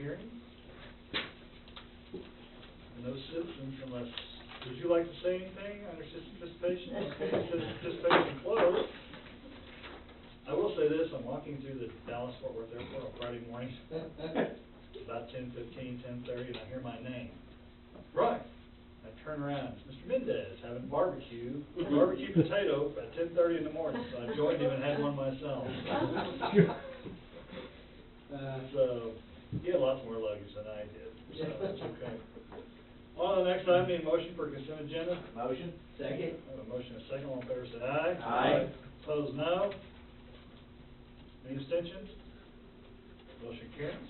hearing? No citizens unless, would you like to say anything under citizen participation? Okay, citizen participation closed. I will say this, I'm walking through the Dallas-Fort Worth Airport on Friday morning, about 10:15, 10:30, and I hear my name. Right. I turn around, it's Mr. Mendez having barbecue potato at 10:30 in the morning, so I joined him and had one myself. So, he had lots more luggage than I did, so it's okay. On to the next item, need a motion for consent agenda. Motion. Second. I have a motion and a second, all in favor say aye. Aye. Opposed, no. Any abstentions? Motion carries.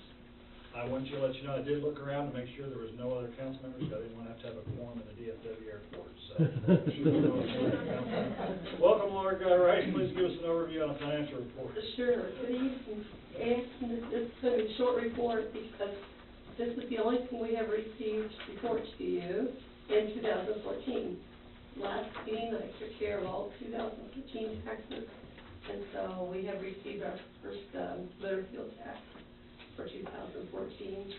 I want to let you know, I did look around to make sure there was no other council members, I didn't want to have a quorum in the DFW airport, so. Welcome, Laura Guy Rice, please give us an overview on the financial report. Sure, good evening. And this is going to be a short report because this is the only thing we have received report to you in 2014. Last meeting, I took care of all 2015 taxes, and so we have received our first motor fuel tax for 2014.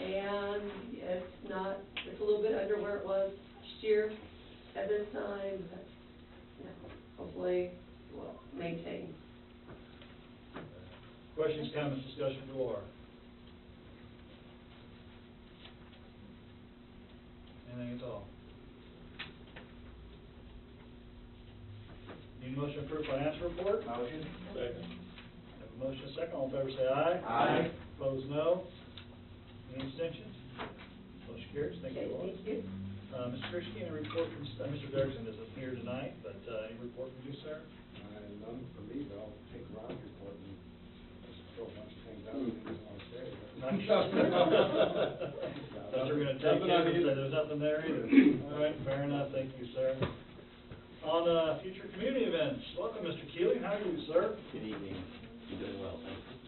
And it's a little bit under where it was last year at this time, but hopefully we'll maintain. Questions, comments, discussion for Laura? Anything at all? Need a motion to approve financial report? Motion. Second. Have a motion and a second, all in favor say aye. Aye. Opposed, no. Any abstentions? Motion carries, thank you, Laura. Thank you. Mr. Krischke, any report from, Mr. Derrickson isn't here tonight, but any report from you, sir? None for me, but I'll take Ron's report and just throw a bunch of things out and things I want to say. Thought you were gonna take it and say there's nothing there either. All right, fair enough, thank you, sir. On future community events, welcome, Mr. Keeling, how are you, sir? Good evening. You're doing well, thank you.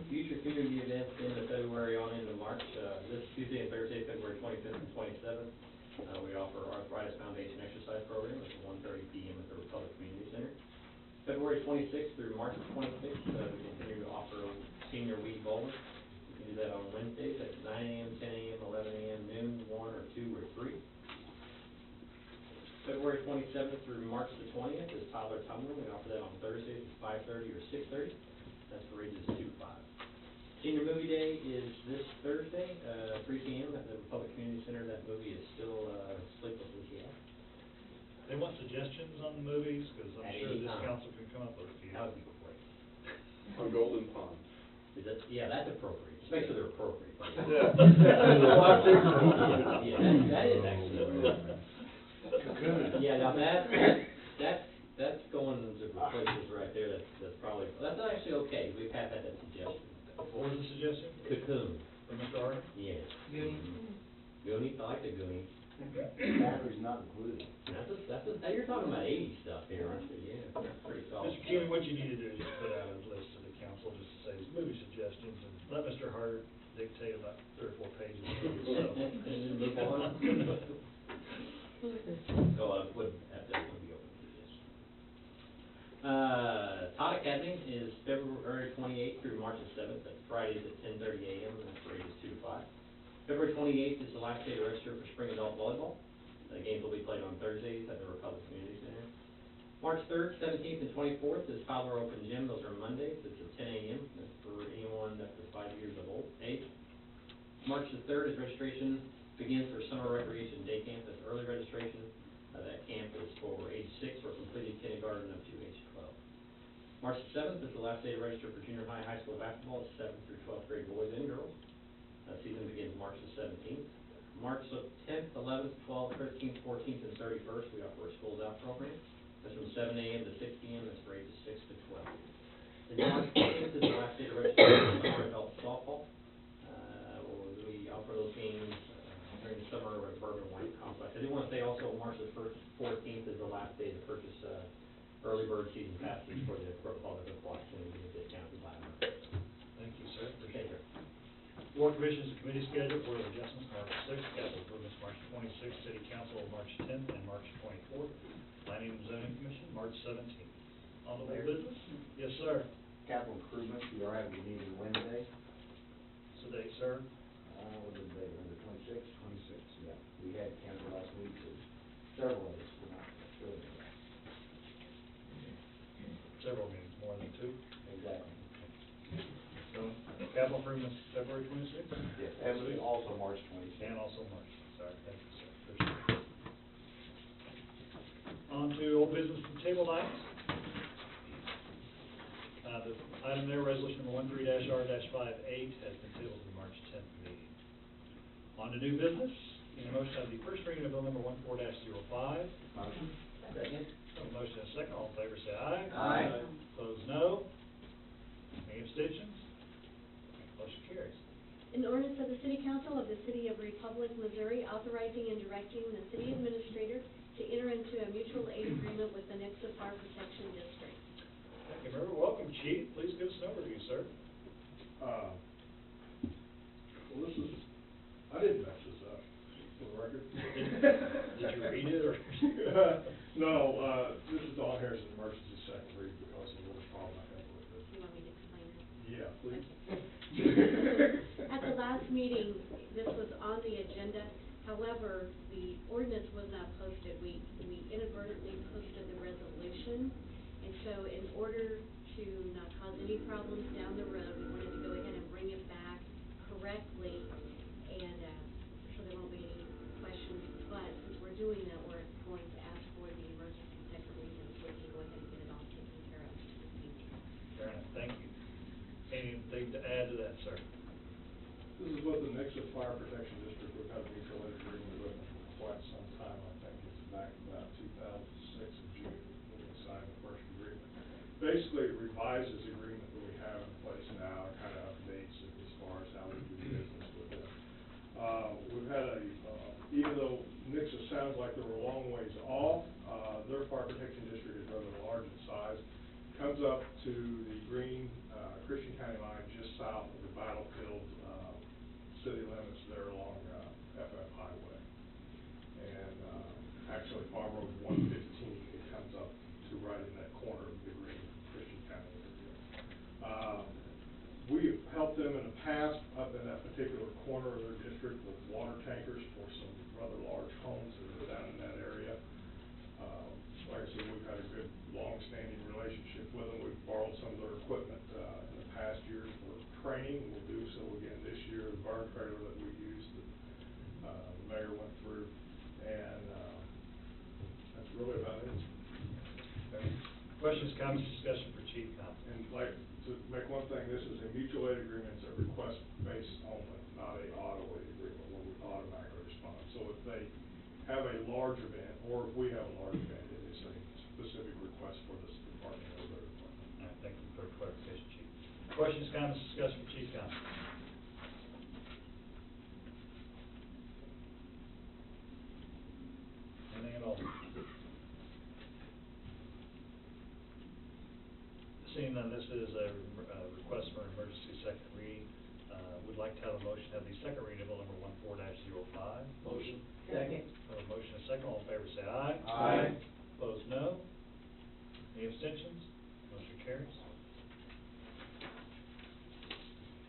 Future community events in February on into March. This Tuesday and Thursday, February 25th and 27th, we offer Arthritis Foundation exercise program at 1:30 p.m. at the Republic Community Center. February 26th through March 26th, we continue to offer senior weed bowling. We can do that on Wednesdays at 9 a.m., 10 a.m., 11 a.m., noon, 1 or 2 or 3. February 27th through March the 20th is toddler tumbling. We offer that on Thursdays at 5:30 or 6:30. That's for ages 2 to 5. Senior movie day is this Thursday, 3 p.m. at the Republic Community Center. That movie is still Sleepless in Seattle. They want suggestions on the movies, because I'm At sure any this time. council can come up with a few. That would be great. On Golden Pond. Is that, yeah, that's appropriate. Just make sure they're appropriate. Yeah. Yeah, that is actually appropriate. Yeah, now that's going to places right there. That's probably, that's actually okay. We've had that suggestion. What was the suggestion? Cocoon. From Mr. Harder? Yes. Mm-hmm. Goonies. I like the Goonies. Battery's not included. Now you're talking about 80s stuff here, aren't you? Yeah, that's pretty solid. Mr. Keeling, what you need to do is just put out a list to the council, just to say movie suggestions, and let Mr. Harder dictate about 3 or 4 pages. So. And move on. So I would have definitely be open to this. Todd Academy is February 28th through March the 7th. That's Fridays at 10:30 a.m. and that's for ages 2 to 5. February 28th is the last day to register for spring adult volleyball. The games will be played on Thursdays at the Republic Community Center. March 3rd, 17th, and 24th is Toddler Open Gym. Those are Mondays. It's at 10 a.m. That's for anyone up to 5 years of age. March the 3rd is registration begins for summer recreation day camp. That's early registration. That camp is for age 6 or completed kindergarten up to age 12. March the 7th is the last day to register for junior high, high school basketball. It's 7th through 12th grade boys and girls. Season begins March the 17th. March the 10th, 11th, 12th, 13th, 14th, and 31st, we offer a schools out program. That's from 7 a.m. to 6 p.m. That's for ages 6 to 12. And March 14th is the last day to register for summer adult softball. We offer those games during the summer at Bourbon White Complex. I do want to say also March the 14th is the last day to purchase early bird season passes for the Republic of Washington to get a discount to buy them. Thank you, sir. Appreciate it. Thank you. Board Commission's committee schedule, Board of Adjustments, March 6th, Capital Improvements, March 26th, City Council, March 10th, and March 24th, Planning and Zoning Commission, March 17th. On the business? Yes, sir. Capital improvements, we are having a meeting Wednesday, so the date, sir? What is it, the 26th? 26th. Yeah, we had canceled last week, so several of us were not sure. Several meetings, more than two. Exactly. So, capital improvements, February 26th? Yes, and also March 26th. And also March, sorry, thank you, sir. Appreciate it. On to old business and table items. The item there, resolution number 13-R-58, has been tabled to the March 10th meeting. On to new business, need a motion of the first reading of bill number 14-05. Motion? Second? A motion and a second, all in favor say aye. Aye. Opposed, no. Any abstentions? Motion carries. An ordinance of the City Council of the City of Republic, Missouri, authorizing and directing the city administrator to enter into a mutual aid agreement with the Nixa Fire Protection District. Thank you, Member. Welcome, Chief. Please give us an overview, sir. Well, this is, I didn't mess this up, for the record. Did you read it, or? No, this is Dawn Harrison, emergency second read, because of a little problem I had with it. You want me to explain it? Yeah, please. At the last meeting, this was on the agenda. However, the ordinance was not posted. We inadvertently posted the resolution. And so in order to not cause any problems down the road, we wanted to go ahead and bring it back correctly, and so there won't be any questions. But since we're doing that, we're going to ask for the emergency second reading so we can go ahead and get it all taken care of this evening. Fair enough, thank you. Anything to add to that, sir? This is what the Nixa Fire Protection District, we've had a mutual aid agreement with them for quite some time. I think it's back about 2006 in June, when we signed the first agreement. Basically, it revises the agreement that we have in place now, and kind of updates it as far as how we do business with them. We've had even though Nixa sounds like they're a long ways off, their fire protection district is rather large in size. Comes up to the green Christian County line just south of the Battlefield city limits there along FF Highway. And actually Farm Road 115, it comes up to right in that corner of the green Christian County area. We have helped them in the past up in that particular corner of their district with water tankers for some rather large homes that are down in that area. Like I said, we've had a good, long-standing relationship with them. We've borrowed some of their equipment in the past years for training. We'll do so again this year. The burn trailer that we used, the mayor went through, and that's really about it. Questions, comments, discussion for Chief Conlon? And like, to make one thing, this is a mutual aid agreement, it's a request based only, not a auto aid agreement where we automatically respond. So if they have a large event, or if we have a large event, it is a specific request for this department or their department. All right, thank you for clarification, Chief. Questions, comments, discussion for Chief Conlon? Anything at all? Seeing none, this is a request for an emergency second reading. Would like to have a motion to have the second reading of bill number 14-05. Motion? Second? Have a motion and a second, all in favor say aye. Aye. Opposed, no. Any abstentions? Motion carries.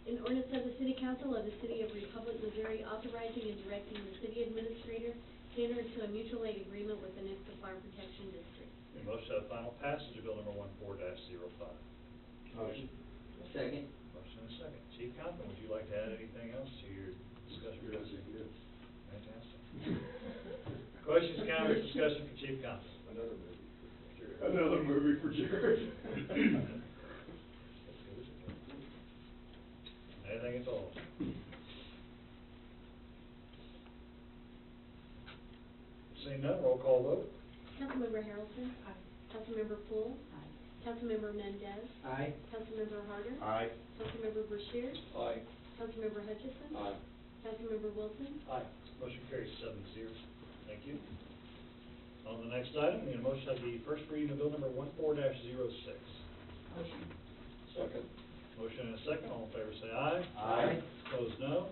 An ordinance of the City Council of the City of Republic, Missouri, authorizing and directing the city administrator to enter into a mutual aid agreement with the Nixa Fire Protection District. Need a motion to have final passage of bill number 14-05. Motion? Second? Motion and a second. Chief Conlon, would you like to add anything else to your discussion? Yes. Fantastic. Questions, comments, discussion for Chief Conlon? Another movie for Jared. Anything at all? Seeing none, roll call vote. Councilmember Harrelson? Aye. Councilmember Poole? Aye. Councilmember Mendez? Aye. Councilmember Harder? Aye. Councilmember Brashear? Aye. Councilmember Hutchison? Aye. Councilmember Wilson? Aye. Motion carries 7-0. Thank you. On the next item, we need a motion of the first reading of bill number 14-06. Motion? Second? Motion and a second, all in favor say aye. Aye. Opposed, no.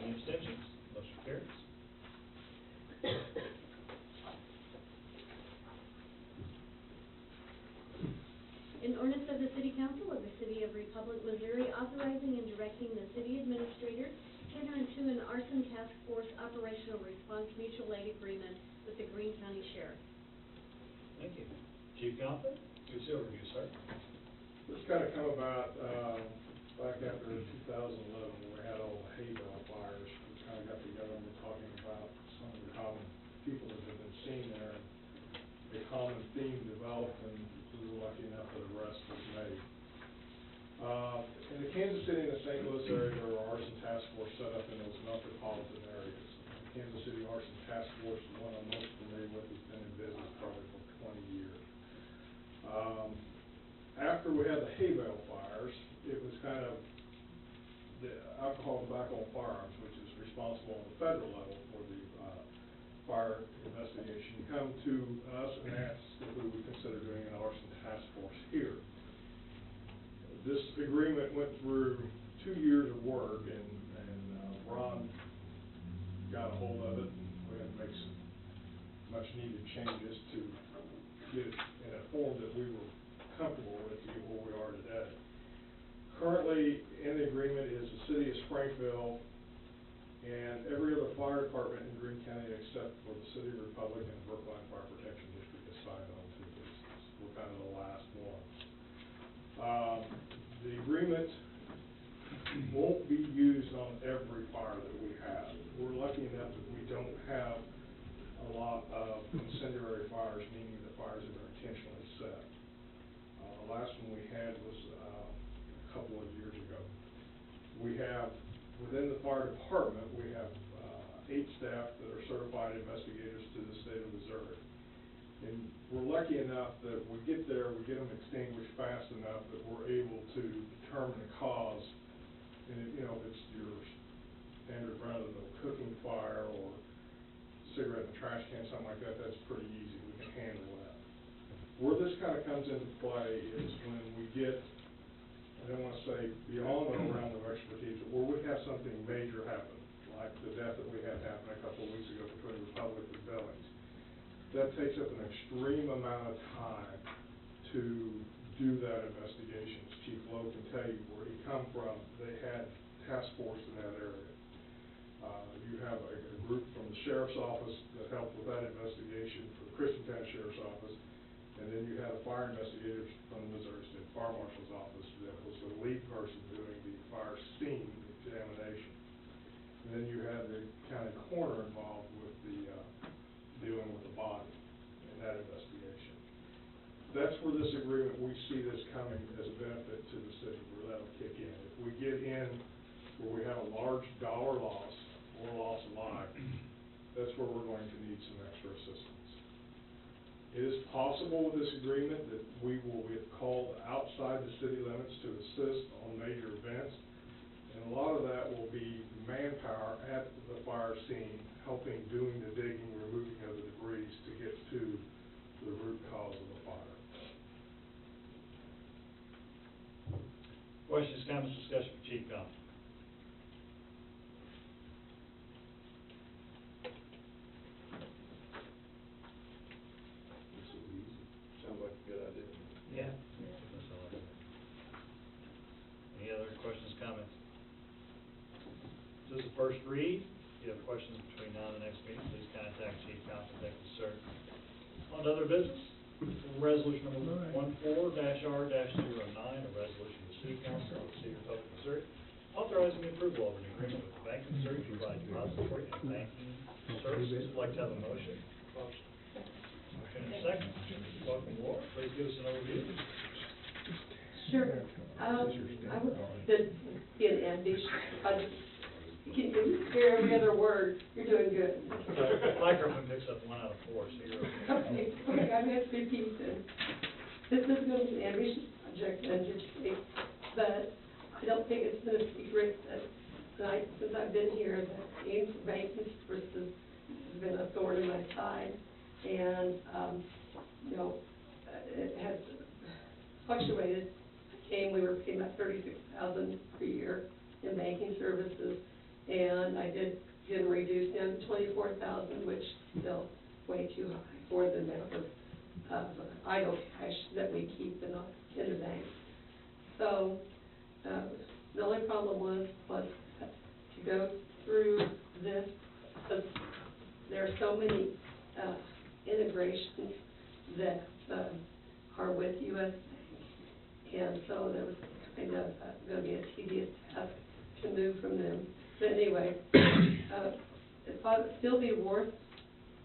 Any abstentions? Motion carries. An ordinance of the City Council of the City of Republic, Missouri, authorizing and directing the city administrator to enter into an arson task force operational response mutual aid agreement with the Greene County Sheriff. Thank you. Chief Conklin, give us the overview, sir. This kind of come about, back after 2011, when we had all the hay bale fires. We kind of got together and were talking about some of the common people that have been seen there. A common theme developed, and we were lucky enough that arrest was made. In the Kansas City and the St. Louis area, there were arson task force set up in those metropolitan areas. The Kansas City Arson Task Force is one I'm most familiar with, has been in business probably for 20 years. After we had the hay bale fires, it was kind of the alcohol, tobacco, and firearms, which is responsible on the federal level for the fire investigation, come to us and ask if we would consider doing an arson task force here. This agreement went through 2 years of work, and Ron got a hold of it, and we had to make some much needed changes to get it in a form that we were comfortable with to get where we are today. Currently, in the agreement is the city of Springfield and every other fire department in Greene County except for the City of Republic and Brookline Fire Protection District has signed on to this. We're kind of the last one. The agreement won't be used on every fire that we have. We're lucky enough that we don't have a lot of incendiary fires, meaning the fires that are intentionally set. The last one we had was a couple of years ago. We have, within the fire department, we have 8 staff that are certified investigators to the state of Missouri. And we're lucky enough that we get there, we get them extinguished fast enough that we're able to determine the cause. And if it's your standard run-of-the-mill cooking fire or cigarette in the trash can, something like that, that's pretty easy. We can handle that. Where this kind of comes into play is when we get, I don't want to say beyond our realm of expertise, but where we have something major happen, like the death that we had happen a couple of weeks ago between Republic and Billings. That takes up an extreme amount of time to do that investigation. As Chief Lowe can tell you where he come from, they had task force in that area. You have a group from the sheriff's office that helped with that investigation for the Christiantown Sheriff's Office, and then you had a fire investigator from the Missouri State Fire Marshal's Office that was the lead person doing the fire scene examination. And then you had the county coroner involved with the dealing with the body in that investigation. That's where this agreement, we see this coming as a benefit to the city, where that'll kick in. If we get in where we have a large dollar loss or loss of life, that's where we're going to need some extra assistance. It is possible with this agreement that we will get called outside the city limits to assist on major events, and a lot of that will be manpower at the fire scene, helping doing the digging, removing of the debris to get to the root cause of the fire. Questions, comments, discussion for Chief Conklin? Sounds like a good idea. Yeah. Any other questions, comments? This is the first read. If you have questions between now and the next meeting, please contact Chief Conklin, thank you, sir. On to other business, resolution number 14-R-09, a resolution of the City Council of the City of Republic, Missouri, authorizing the approval of an agreement with the Bank of Missouri to provide depository and banking services. I'd like to have a motion. Motion and a second. Welcome, Laura. Please give us an overview. Sure. I would, in ambitious, can you hear every other word? You're doing good. Microphone picks up 1 out of 4, so you're okay. Okay, I'm going to repeat this. This is going to be an ambitious project, but I don't think it's been a secret that tonight, since I've been here, that Ames Banking Services has been a thorn in my side, and, it has fluctuated. We were paying about $36,000 per year in banking services, and I did get reduced down to $24,000, which is still way too high for the amount of of idle cash that we keep in the bank. So, the only problem was to go through this, because there are so many, integrations that, are with US Bank. And so there was kind of, gonna be a tedious task to move from them. But anyway, it would still be worth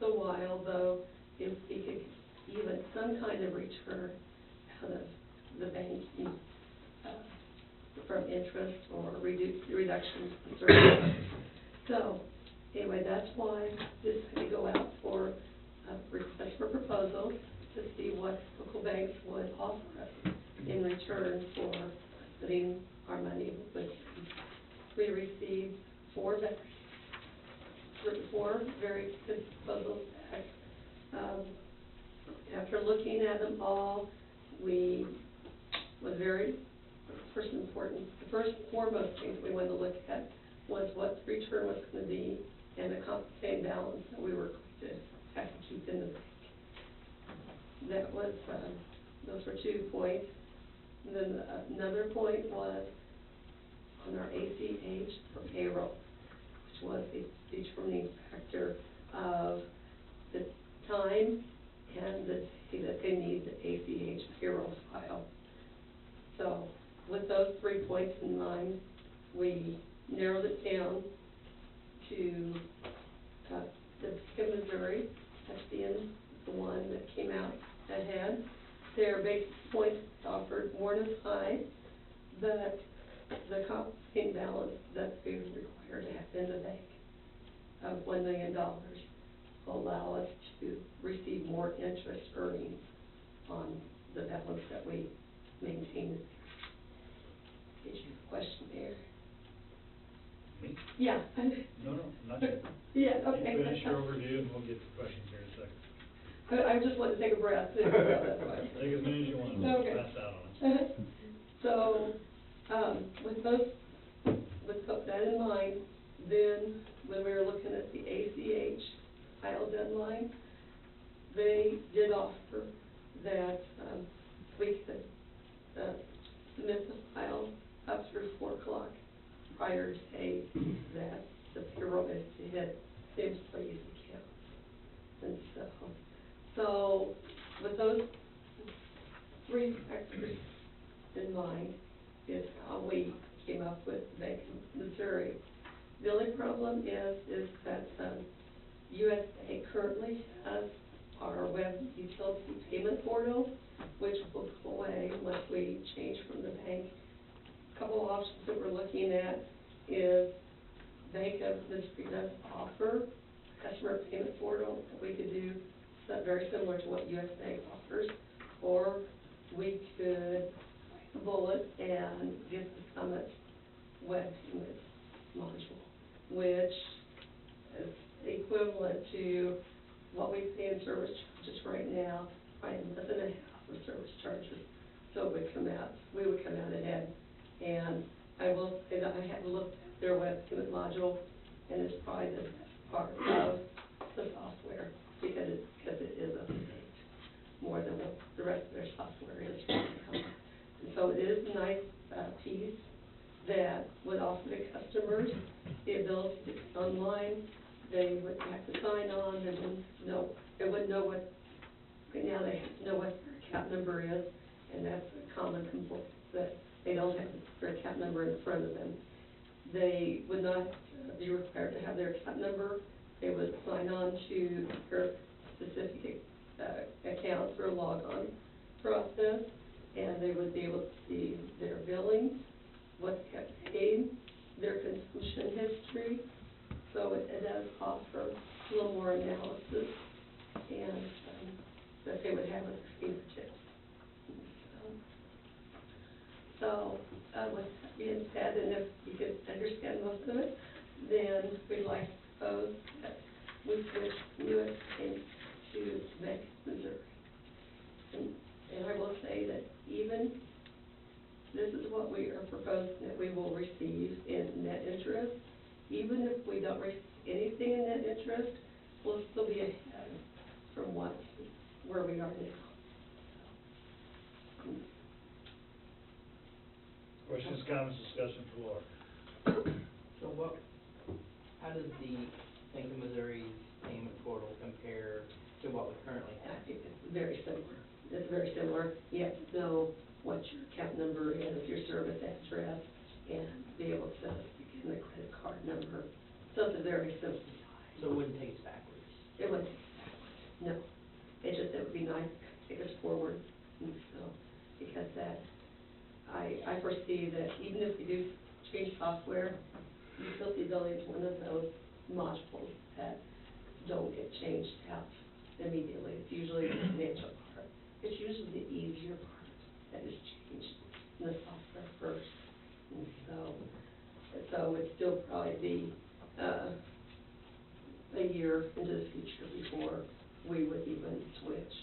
the while, though, if we could even some kind of return out of the banking, from interest or reductions in certain. So, anyway, that's why this had to go out for request for proposals to see what local banks would offer us in return for putting our money with them. We received four very good proposals back. After looking at them all, we was very first and foremost things we wanted to look at was what the return was going to be and the compensating balance that we were going to have to keep in the bank. That was, those were 2 points. And then another point was on our ACH for payroll, which was the determining factor of the time and the day that they need the ACH payroll file. So with those 3 points in mind, we narrowed it down to the state of Missouri. That's the one that came out ahead. Their basic points offered more than high, but the compensating balance that we require to have in the bank of $1 million will allow us to receive more interest earnings on the balance that we maintain. Did you have a question there? Me? Yeah. No, not you. Yeah, okay. You finish your overview and we'll get to questions here in a second. I just wanted to take a breath. That's why. Take as many as you want, Okay. pass out on us. So, with that in mind, then when we were looking at the ACH file deadline, they did offer that we could submit the file up through 4 o'clock prior to day that the payroll is to hit the employee's account. And so with those 3 factors in mind is how we came up with Bank of Missouri. The only problem is that US Bank currently has our web utility payment portal, which will go away once we change from the bank. A couple of options that we're looking at is Bank of Missouri does offer a customer payment portal that we could do very similar to what US Bank offers, or we could bite the bullet and get the Summit web payment module, which is equivalent to what we pay in service charges right now, probably less than a half of service charges. So we would come out ahead. And I will say that I have looked at their web payment module, and it's probably the best part of the software because it is up to date more than what the rest of their software is right now. And so it is a nice piece that would offer the customers the ability to get online. They would have to sign on. They wouldn't know what. Right now, they have to know what their account number is, and that's a common complaint that they don't have their account number in front of them. They would not be required to have their account number. They would sign on to their specific account through a log-on process, and they would be able to see their billing, what they have paid, their consumption history. So it does offer a little more analysis, and that they would have at their fingertips. So with that being said, and if you could understand most of it, then we'd like to propose that we switch from US Bank to Bank of Missouri. And I will say that even this is what we are proposing that we will receive in net interest. Even if we don't receive anything in net interest, we'll still be ahead from where we are now. Questions, comments, discussion for Laura? So how does the Bank of Missouri payment portal compare to what we currently I have? think it's very similar. It's very similar. You have to know what your account number is, your service address, and be able to begin the credit card number. So it's a very simple site. So it wouldn't take us backwards? It wouldn't take us backwards, no. It would be nice to take us forward, and so, because that, I foresee that even if we do change software, you still see building one of those modules that don't get changed out immediately. It's usually the financial part. It's usually the easier part that is changed in the software first. And so it'd still probably be, a year into the future before we would even switch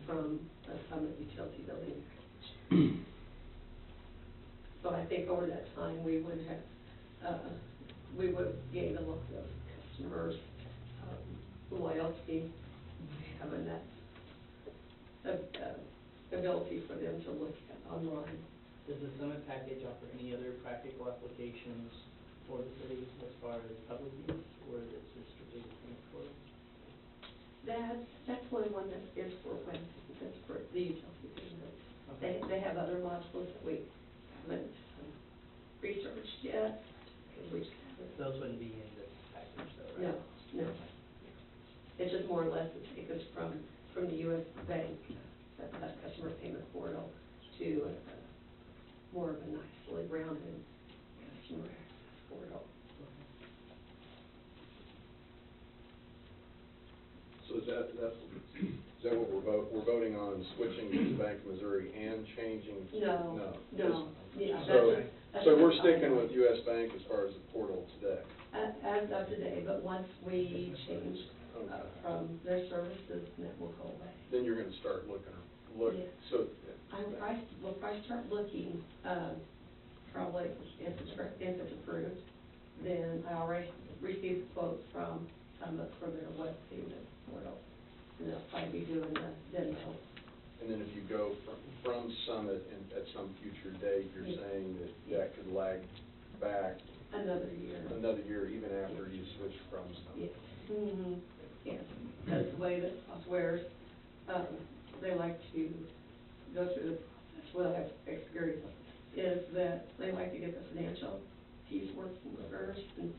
from a Summit utility billing package. So I think over that time, we would have gained a lot of customers, loyalty, having that, ability for them to look at online. Does the Summit package offer any other practical applications for the city as far as public use, or is it just strictly the payment portal? That's one that is for when, that's for the utility business. They have other modules that we haven't researched yet, because we just haven't. Those wouldn't be in this package though, right? No. It's just more or less to take us from the U.S. Bank, that customer payment portal, to more of a nicely rounded customer access portal. So is that what we're voting on, switching to Bank of Missouri and changing? No. Yeah, So, that's so just we're a sticking timeline. with US Bank as far as the portal today? As of today, but once we change from their services, then we'll go away. Then you're gonna start looking, Yeah. so. We'll probably start looking, probably if it's approved, then I already received quotes from Summit for their web payment portal. And they'll probably be doing the demo. And then if you go from Summit and at some future date, you're Yeah. saying that could lag back Another year. another year even after you switch from Summit? Yes. Mm-hmm. Yes, because the way that softwares, they like to go through the process, what I've experienced, is that they like to get the financial piece working first, and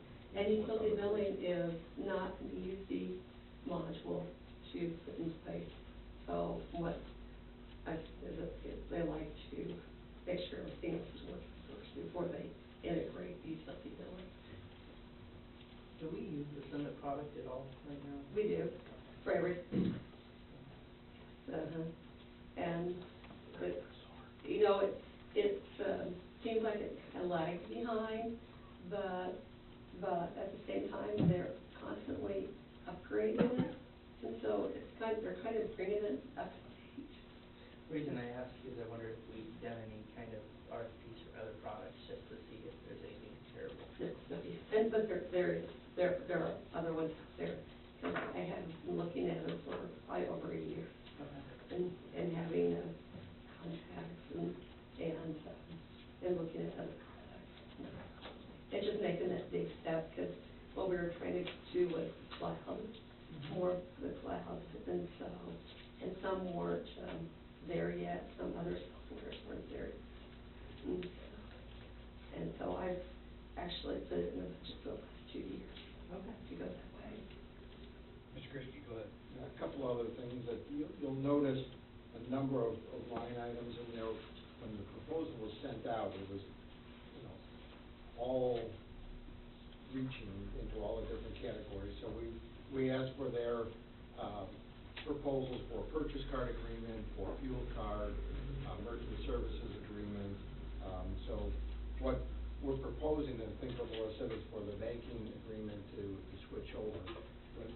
utility billing is not an easy module to put in place. So what they like to make sure everything is working first before they integrate utility billing. Do we use the Summit product at all right now? We do, for everything. And it, it seems like it kind of lags behind, but at the same time, they're constantly upgrading it. And so they're kind of bringing it up to date. The reason I ask is I wonder if we've done any kind of RFPs for other products just to see if there's anything comparable. But there are other ones out there. And I have been looking at them for probably over a year. And having contacts and looking at other products. It's just making that big step, because what we were trying to do was cloud, more of the cloud, and some weren't there yet, some other softwares weren't there yet. And so I've actually put it in the budget for the last 2 years. Okay. To go that way. Mr. Christie, go ahead. A couple other things that you'll notice a number of line items in there. When the proposal was sent out, it was, all reaching into all the different categories. So we asked for their proposals for purchase card agreement, for fuel card, merchant services agreement. So what we're proposing, and I think what Laura said, is for the banking agreement to switch over. With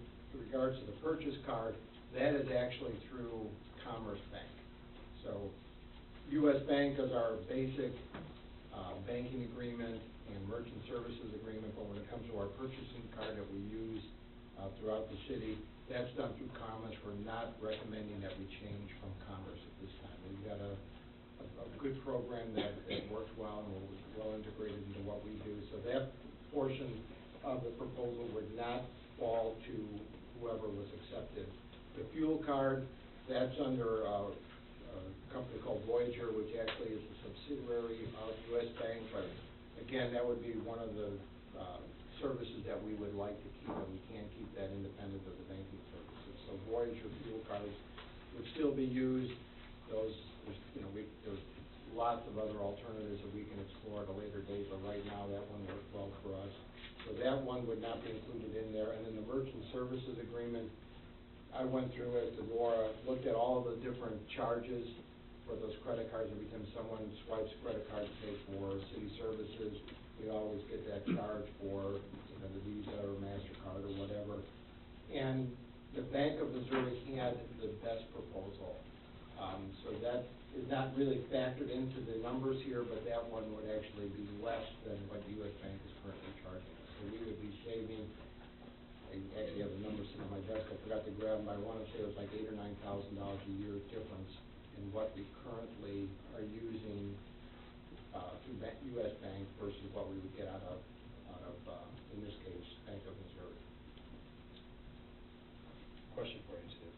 regards to the purchase card, that is actually through Commerce Bank. So US Bank is our basic banking agreement and merchant services agreement, but when it comes to our purchasing card that we use throughout the city, that's done through Commerce. We're not recommending that we change from Commerce at this time. We've got a good program that worked well and was well integrated into what we do. So that portion of the proposal would not fall to whoever was accepted. The fuel card, that's under a company called Voyager, which actually is a subsidiary of U.S. Bank, but again, that would be one of the services that we would like to keep, and we can't keep that independent of the banking services. So Voyager fuel cards would still be used. Those, there's lots of other alternatives that we can explore at a later date, but right now, that one worked well for us. So that one would not be included in there. And then the merchant services agreement, I went through it, Laura looked at all of the different charges for those credit cards. Every time someone swipes a credit card to pay for city services, we always get that charge for, the Visa or MasterCard or whatever. And the Bank of Missouri had the best proposal. So that is not really factored into the numbers here, but that one would actually be less than what U.S. Bank is currently charging us. So we would be saving, I actually have the numbers sitting on my desk, I forgot to grab them, but I want to say it was like $8,000 or $9,000 a year difference in what we currently are using through U.S. Bank versus what we would get out of, in this case, Bank of Missouri. Question for you, Steve.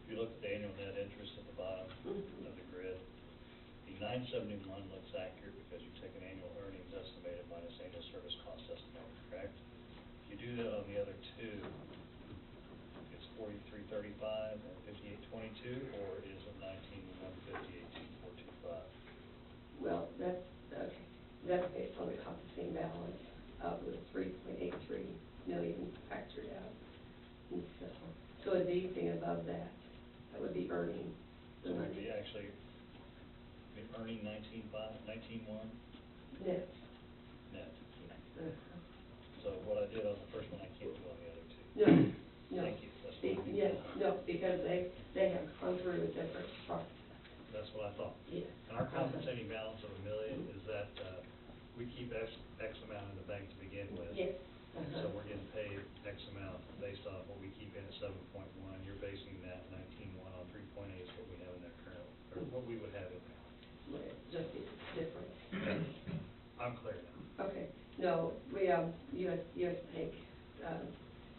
If you look at the annual net interest at the bottom of the grid, the 971 looks accurate because you take an annual earnings estimated minus annual service cost estimated, correct? If you do that on the other two, it's 4335 and 5822, or is it 19,150, 18,425? Well, that's, okay, that's based on the encompassing balance of the 3.83 million factored out. And so anything above that, that would be earning the So we'd money. be actually earning 19.1 Net. net. Uh-huh. So what I did on the first one, I can't do on the other two. No, no. Thank you. That's what I mean. Yes, no, because they have gone through a different process. That's what I thought. Yes. And our compensating balance of $1 million is that, we keep X amount in the bank to begin with. Yes. So we're getting paid X amount based on what we keep in at 7.1. You're basing that 19.1 on 3.8 is what we have in there currently, or what we would have in there. Right, just it's different. I'm clear now. Okay, no, we, US Bank,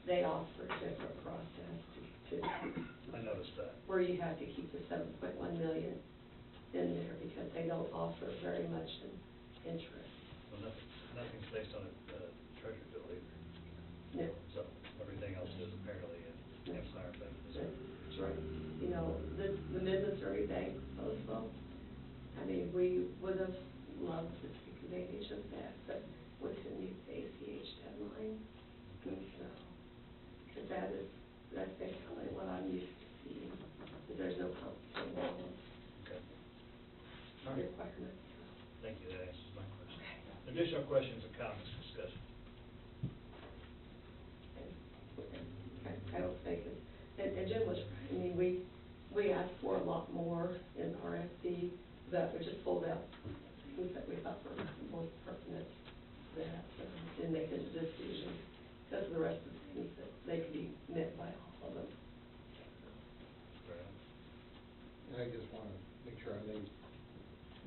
they offer a different process to, I noticed that. where you have to keep the 7.1 million in there because they don't offer very much in interest. Well, nothing's based on a treasury bill either. No. So everything else is apparently in Empire Bank. That's right. You know, the Mid-Missouri Bank proposal, I mean, we would have loved to take advantage of that, but we couldn't meet the ACH deadline. And so, because that's basically what I'm used to seeing, is there's no compensating balance Okay. All right. requirement. Thank you, that answers my question. Additional questions or comments, discussion? I don't think it, and Jim was right, I mean, we asked for a lot more in RFP, but we just pulled out things that we thought were more pertinent, that, in making a decision, because the rest of the things that they could be met by all of them. Fair enough. And I just want to make sure, I think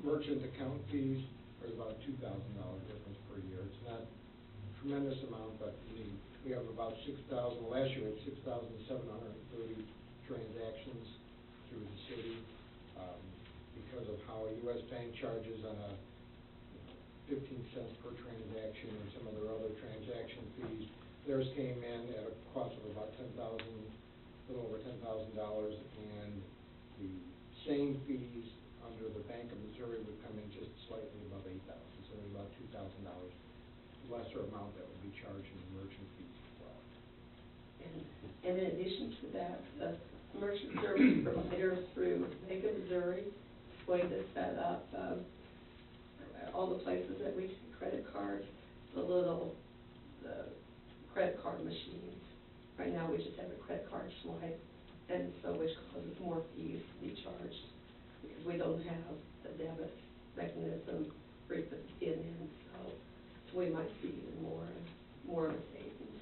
merchant account fees, there's about a $2,000 difference per year. It's not a tremendous amount, but we have about 6,000, last year we had 6,730 transactions through the city. Because of how U.S. Bank charges on a 15 cents per transaction and some of their other transaction fees, theirs came in at a cost of about a little over $10,000, and the same fees under the Bank of Missouri would come in just slightly above $8,000, so there's about $2,000 lesser amount that would be charged in merchant fees as well. And in addition to that, the merchant service provider through Bank of Missouri is going to set up, all the places that we take credit cards, the credit card machines. Right now, we just have a credit card swipe, and so which causes more fees to be charged, because we don't have a debit mechanism where you put the PIN in, so we might see even more of a savings,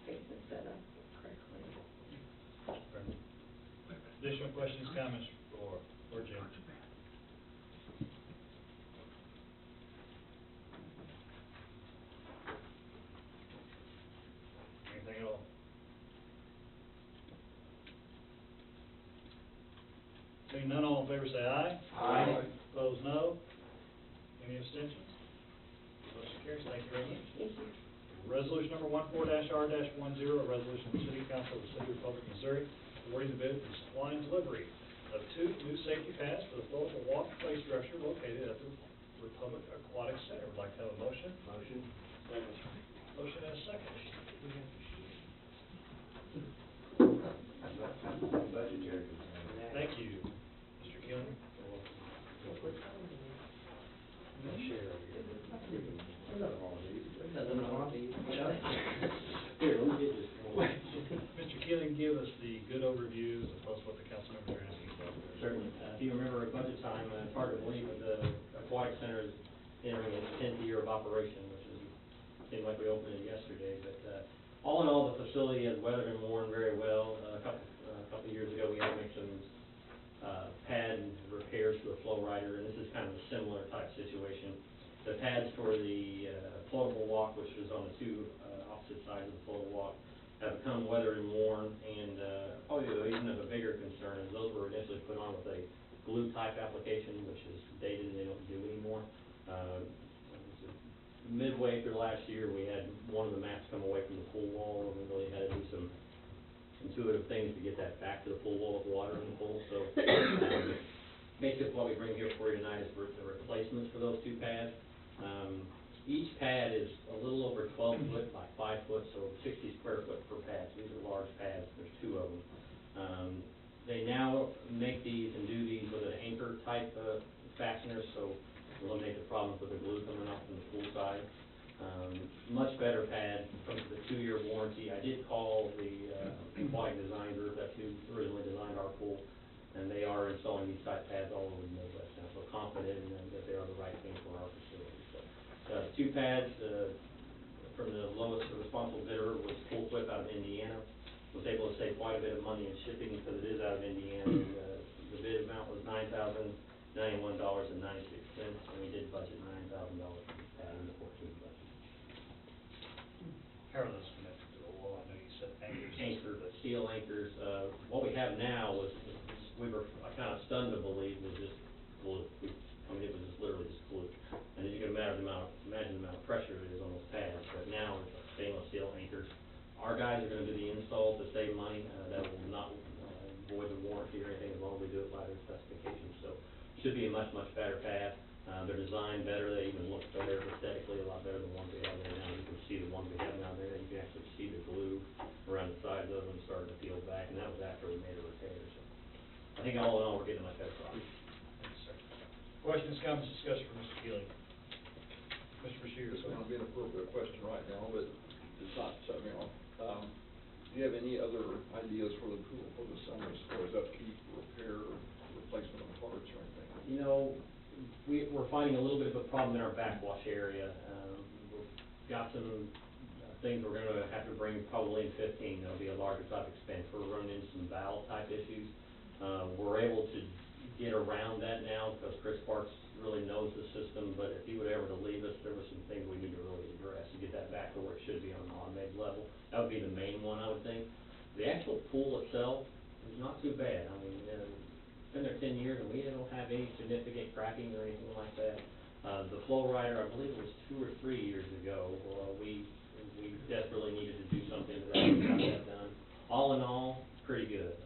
if it's set up correctly. Fair enough. Additional questions, comments for Jim? favor say aye. Aye. Opposed, no. Any abstentions? Motion carries. Thank you very much. Thank you. Resolution number 14-R-10, a resolution of the City Council of the City of Republic, Missouri, awarding the bid for supply and delivery of 2 new safety pads for the floatable walk play structure located at the Republic Aquatic Center. Would like to have a motion? Motion. Motion and a second. Budgetary. Thank you. Mr. Keeling? Here, let me get this one. Mr. Keeling, give us the good overview, as opposed to what the council members are asking about. Certainly. If you remember at budget time, part of the belief of the aquatic center is entering its 10th year of operation, which is, seemed like we opened it yesterday, but, all in all, the facility has weathered and worn very well. A couple of years ago, we had to make some, pad repairs to the flow rider, and this is kind of a similar type situation. The pads for the, floatable walk, which is on the 2, opposite sides of the floatable walk, have become weathered and worn, and, probably even of a bigger concern is those were initially put on with a glue type application, which is dated and they don't do anymore. Midway through last year, we had one of the mats come away from the pool wall, and we really had to do some intuitive things to get that back to the pool wall with water in the pool, so, basically what we bring here for you tonight is the replacements for those 2 pads. Each pad is a little over 12 foot by 5 foot, so 60 square foot per pad. So these are large pads, there's 2 of them. They now make these and do these with an anchor type fastener, so eliminate the problems with the glue coming off from the pool side. Much better pad, comes with a 2-year warranty. I did call the aquatic design group, that's who originally designed our pool, and they are installing these type pads all over the Midwest now, so confident in them that they are the right thing for our facility. So, 2 pads, from the lowest responsible bidder was Pool Whip out of Indiana. Was able to save quite a bit of money in shipping because it is out of Indiana. And, the bid amount was $9,091.96, and we did budget $9,000 for this pad in the 14 budget. How are those connected to the wall? I know you said anchors. Anchor, steel anchors, what we have now was, we were, I kind of stunned to believe was just glue. I mean, it was just literally just glue. And as you can imagine the amount of pressure it is on those pads, but now it's stainless steel anchors. Our guys are gonna do the install to save money, that will not void the warranty or anything, as long as we do it by their specifications, so should be a much, much better pad. They're designed better, they even look better aesthetically, a lot better than the ones we have there now. You can see the ones we have now there, you can actually see the glue around the sides of them starting to peel back, and that was after we made a repair, so. I think all in all, we're getting a much better product. Thank you, sir. Questions, comments, discussion for Mr. Keeling? Mr. Bashir? This may not be an appropriate question right now, but it's not shut me off. Do you have any other ideas for the pool for the summer as far as upkeep, repair, replacement of parts or anything? You know, we're finding a little bit of a problem in our backwash area. We've got some things we're gonna have to bring probably in 15, there'll be a larger type expense. We're running into some valve type issues. We're able to get around that now because Chris Parks really knows the system, but if he would ever to leave us, there were some things we need to really address to get that back to where it should be on an automated level. That would be the main one, I would think. The actual pool itself is not too bad. I mean, it's been there 10 years and we don't have any significant cracking or anything like that. The flow rider, I believe it was 2 or 3 years ago, we desperately needed to do something to that, we got that done. All in all, pretty good.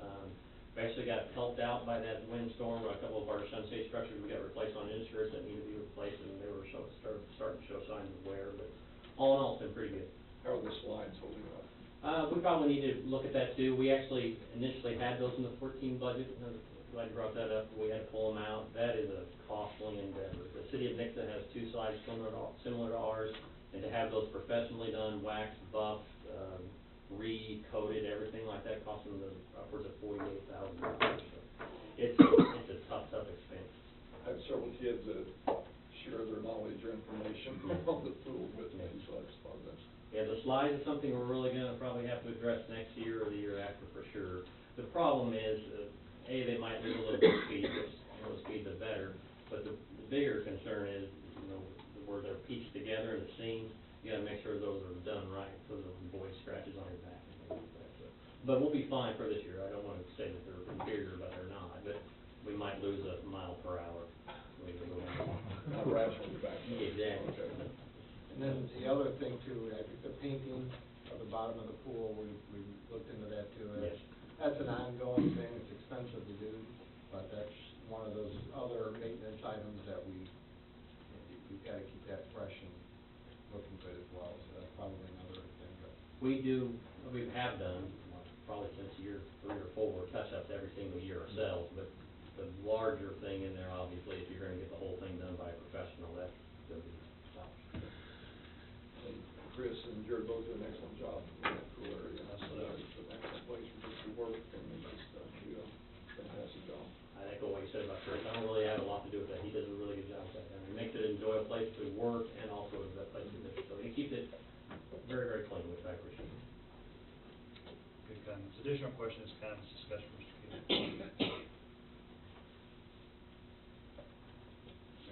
We actually got helped out by that windstorm. A couple of our Sunset structures we got replaced on insurance that needed to be replaced, and they were starting to show signs of wear, but all in all, it's been pretty good. How are the slides holding up? We probably need to look at that too. We actually initially had those in the 14 budget, glad you brought that up, we had to pull them out. That is a costly endeavor. The city of Nixa has 2 slides similar to ours, and to have those professionally done, waxed, buffed, re-coated, everything like that, costs them upwards of $48,000. So it's a tough expense. I have several kids that share their knowledge or information on the pool, but so I just thought that's. Yeah, the slides is something we're really gonna probably have to address next year or the year after for sure. The problem is, they might lose a little bit of speed, which the more speed the better, but the bigger concern is, where they're pieced together in the seams, you gotta make sure those are done right, so there's no void scratches on your back and things like that. So, but we'll be fine for this year. I don't wanna say that they're inferior, but they're not, but we might lose a mile per hour. We can go down. Not rationally back. Exactly. Okay. And then the other thing too, I think the painting of the bottom of the pool, we looked into that too. Yes. That's an ongoing thing, it's expensive to do, but that's one of those other maintenance items that we've gotta keep that fresh and looking good as well, so that's probably another thing, but. We have done, probably since year 3 or 4, touch-ups every single year ourselves, but the larger thing in there, obviously, if you're gonna get the whole thing done by a professional, that's gonna be tough. And Chris and Jared both did an excellent job in that pool area. It's an excellent place for just to work, and just, do a fantastic job. I echo what you said about Chris, I don't really have a lot to do with that, he does a really good job with that, and he makes it an enjoyable place to work and also a place to visit, so he keeps it very, very clean, which I appreciate. Good comments. Additional questions, comments, discussion, Mr. Key?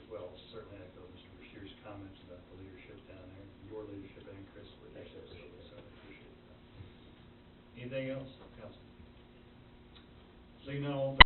Well, certainly echo Mr. Bashir's comments about the leadership down there, your leadership and Chris' leadership, so we certainly appreciate that. Anything else, Council? Seeing none, all in